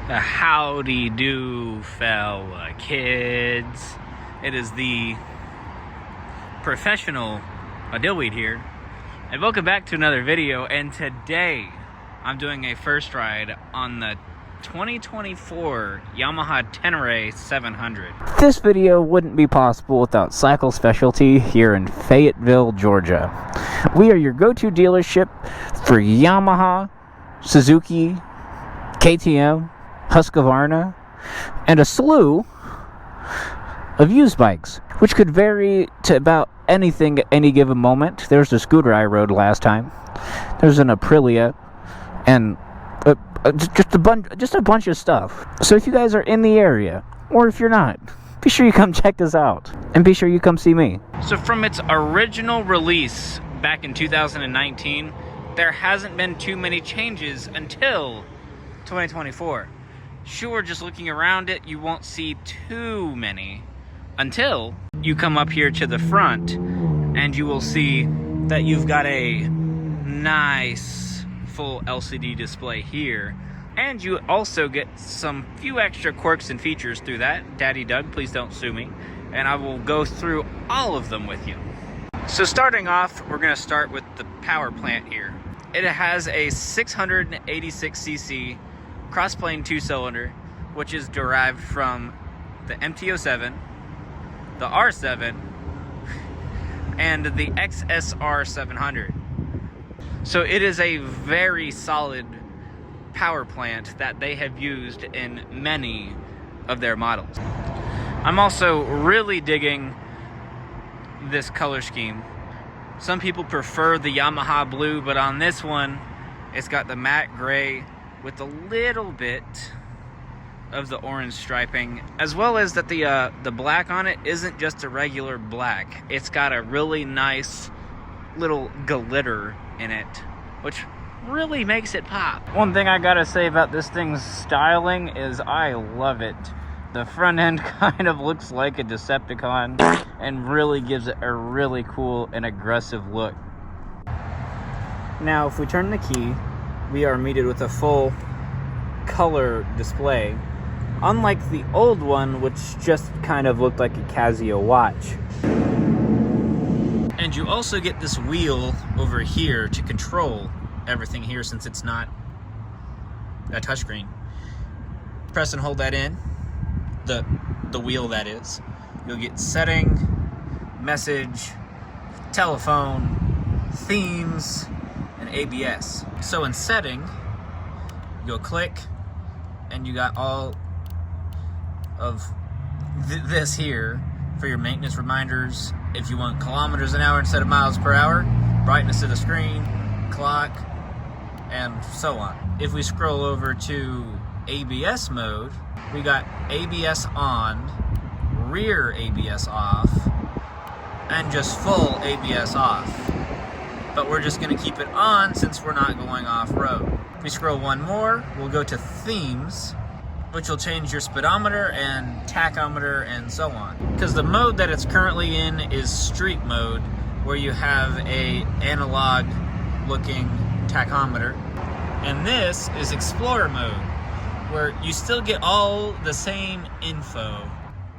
Howdy do, fella kids. It is the professional Dillweed here, and welcome back to another video. And today I'm doing a first ride on the 2024 Yamaha Tenere 700. This video wouldn't be possible without Cycle Specialty here in Fayetteville, Georgia. We are your go-to dealership for Yamaha, Suzuki, KTM, Husqvarna, and a slew of used bikes, which could vary to about anything at any given moment. There's the scooter I rode last time. There's an Aprilia, and just a bunch of stuff. So if you guys are in the area, or if you're not, be sure you come check us out, and be sure you come see me. So from its original release back in 2019, there hasn't been too many changes until 2024. Sure, just looking around it, you won't see too many until you come up here to the front, and you will see that you've got a nice full LCD display here, and you also get some few extra quirks and features through that. Daddy Doug, please don't sue me, and I will go through all of them with you. So starting off, we're going to start with the power plant here. It has a 686cc cross-plane 2-cylinder, which is derived from the MT-07, the R7, and the XSR 700. So it is a very solid power plant that they have used in many of their models. I'm also really digging this color scheme. Some people prefer the Yamaha blue, but on this one, it's got the matte gray with a little bit of the orange striping, as well as that the black on it isn't just a regular black. It's got a really nice little glitter in it, which really makes it pop. One thing I gotta say about this thing's styling is I love it. The front end kind of looks like a Decepticon and really gives it a really cool and aggressive look. Now, if we turn the key, we are greeted with a full color display, unlike the old one, which just kind of looked like a Casio watch. And you also get this wheel over here to control everything here, since it's not a touchscreen. Press and hold that in, the wheel that is. You'll get setting, message, telephone, themes, and ABS. So in setting, you'll click, and you got all of this here for your maintenance reminders. If you want kilometers an hour instead of miles per hour, brightness of the screen, clock, and so on. If we scroll over to ABS mode, we got ABS on, rear ABS off, and just full ABS off. But we're just going to keep it on since we're not going off-road. If we scroll one more, we'll go to themes, which will change your speedometer and tachometer and so on. Because the mode that it's currently in is street mode, where you have a analog looking tachometer. And this is Explorer mode, where you still get all the same info.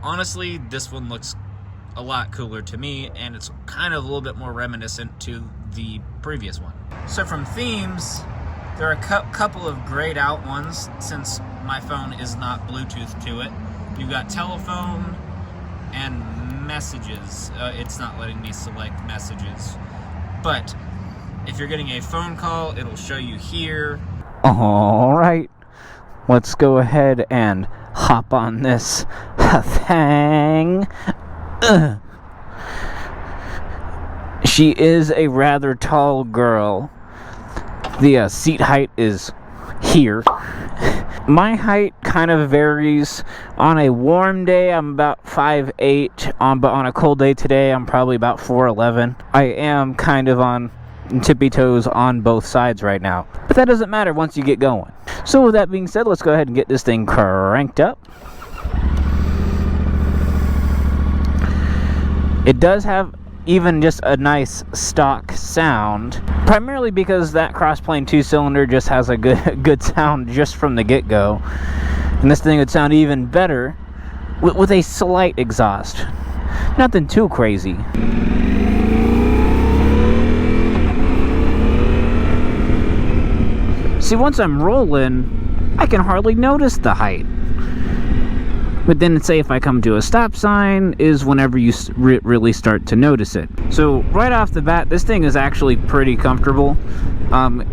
Honestly, this one looks a lot cooler to me, and it's kind of a little bit more reminiscent to the previous one. So from themes, there are a couple of grayed out ones, since my phone is not Bluetooth to it. You've got telephone and messages. It's not letting me select messages, but if you're getting a phone call, it'll show you here. All right, let's go ahead and hop on this thing. She is a rather tall girl. The seat height is here. My height kind of varies. On a warm day, I'm about 5'8", but on a cold day today, I'm probably about 4'11". I am kind of on tippy toes on both sides right now, but that doesn't matter once you get going. So with that being said, let's go ahead and get this thing cranked up. It does have even just a nice stock sound, primarily because that cross-plane 2-cylinder just has a good sound just from the get-go. And this thing would sound even better with a slight exhaust. Nothing too crazy. See, once I'm rolling, I can hardly notice the height. But then, say if I come to a stop sign, is whenever you really start to notice it. So right off the bat, this thing is actually pretty comfortable,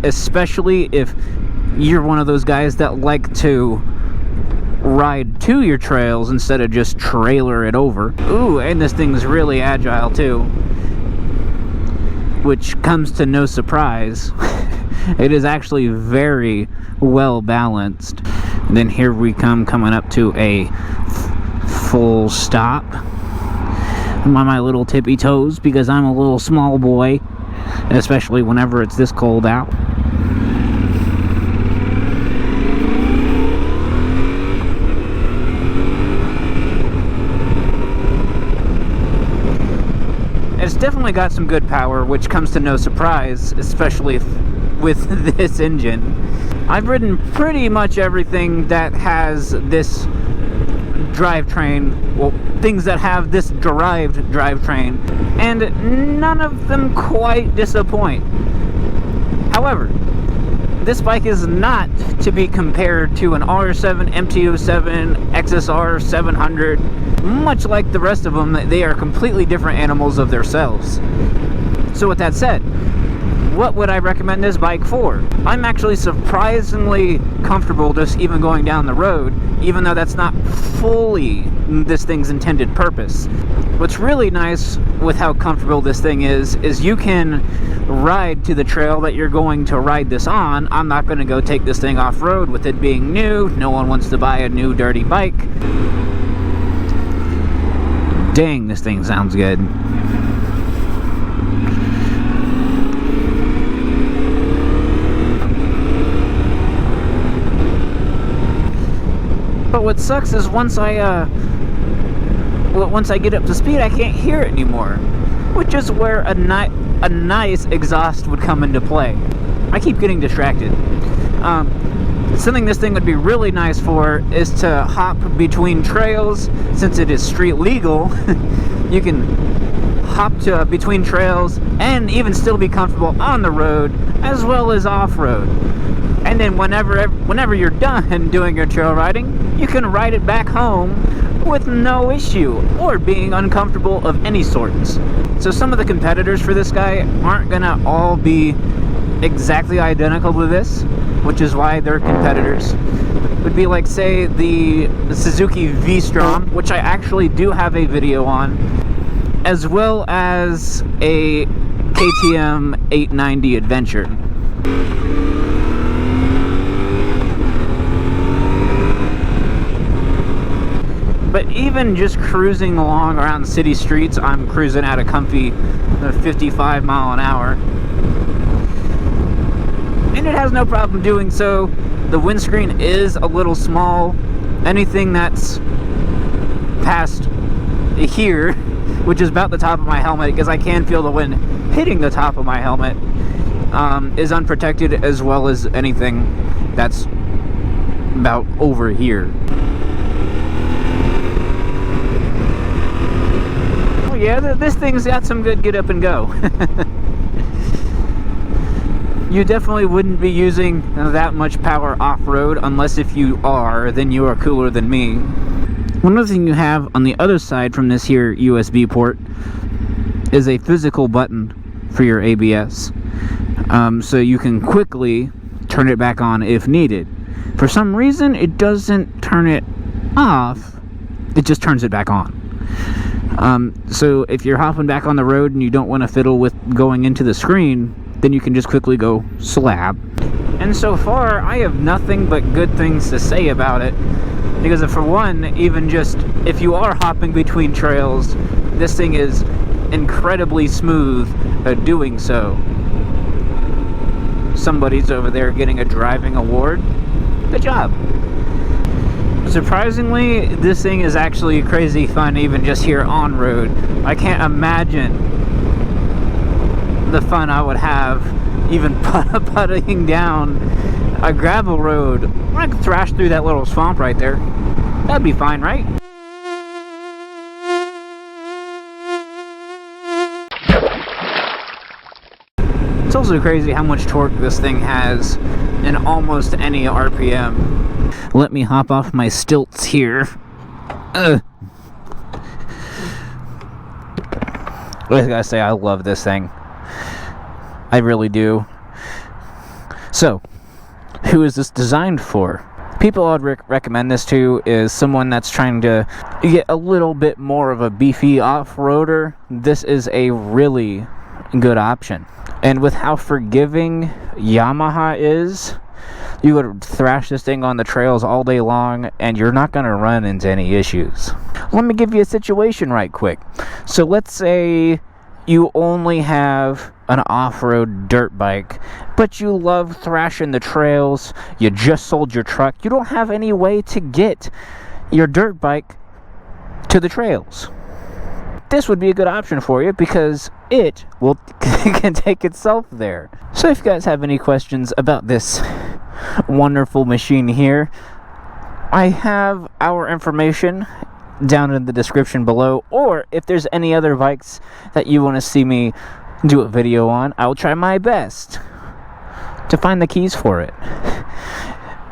especially if you're one of those guys that like to ride to your trails instead of just trailer it over. Ooh, and this thing's really agile too, which comes to no surprise. It is actually very well balanced. And then here we coming up to a full stop. I'm on my little tippy toes because I'm a little small boy, especially whenever it's this cold out. It's definitely got some good power, which comes to no surprise, especially with this engine. I've ridden pretty much everything that has this drivetrain, well, things that have this derived drivetrain, and none of them quite disappoint. However, this bike is not to be compared to an R7, MT-07, XSR 700. Much like the rest of them, they are completely different animals of themselves. So with that said, what would I recommend this bike for? I'm actually surprisingly comfortable just even going down the road, even though that's not fully this thing's intended purpose. What's really nice with how comfortable this thing is you can ride to the trail that you're going to ride this on. I'm not going to go take this thing off-road with it being new. No one wants to buy a new dirty bike. Dang, this thing sounds good. But what sucks is once I get up to speed, I can't hear it anymore, which is where a nice exhaust would come into play. I keep getting distracted. Something this thing would be really nice for is to hop between trails. Since it is street legal, you can hop between trails and even still be comfortable on the road as well as off-road. And then whenever you're done doing your trail riding, you can ride it back home with no issue or being uncomfortable of any sorts. So some of the competitors for this guy aren't gonna all be exactly identical to this, which is why they're competitors. Would be like, say, the Suzuki V-Strom, which I actually do have a video on, as well as a KTM 890 Adventure. But even just cruising along around the city streets, I'm cruising at a comfy 55 mile an hour. And it has no problem doing so. The windscreen is a little small. Anything that's past here, which is about the top of my helmet, because I can feel the wind hitting the top of my helmet, is unprotected, as well as anything that's about over here. Oh yeah, this thing's got some good get up and go. You definitely wouldn't be using that much power off-road, unless if you are, then you are cooler than me. One other thing you have on the other side from this here USB port is a physical button for your ABS. So you can quickly turn it back on if needed. For some reason, it doesn't turn it off, it just turns it back on. So if you're hopping back on the road and you don't want to fiddle with going into the screen, then you can just quickly go slab. And so far, I have nothing but good things to say about it. Because for one, even just if you are hopping between trails, this thing is incredibly smooth at doing so. Somebody's over there getting a driving award. Good job. Surprisingly, this thing is actually crazy fun even just here on road. I can't imagine the fun I would have even putting down a gravel road I could thrash through that little swamp right there. That'd be fine, right? It's also crazy how much torque this thing has in almost any RPM. Let me hop off my stilts here. I gotta say, I love this thing. I really do. So, who is this designed for? People I'd recommend this to is someone that's trying to get a little bit more of a beefy off-roader. This is a really good option. And with how forgiving Yamaha is, you would thrash this thing on the trails all day long and you're not going to run into any issues. Let me give you a situation right quick. So let's say you only have an off-road dirt bike, but you love thrashing the trails, you just sold your truck, you don't have any way to get your dirt bike to the trails. This would be a good option for you because it can take itself there. So if you guys have any questions about this wonderful machine here, I have our information down in the description below, or if there's any other bikes that you want to see me do a video on, I'll try my best to find the keys for it.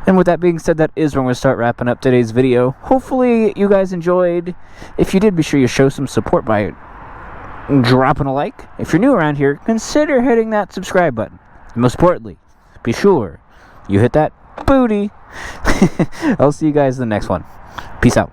And with that being said, that is where I'm going to start wrapping up today's video. Hopefully you guys enjoyed. If you did, be sure you show some support by dropping a like. If you're new around here, consider hitting that subscribe button. And most importantly, be sure you hit that booty. I'll see you guys in the next one. Peace out.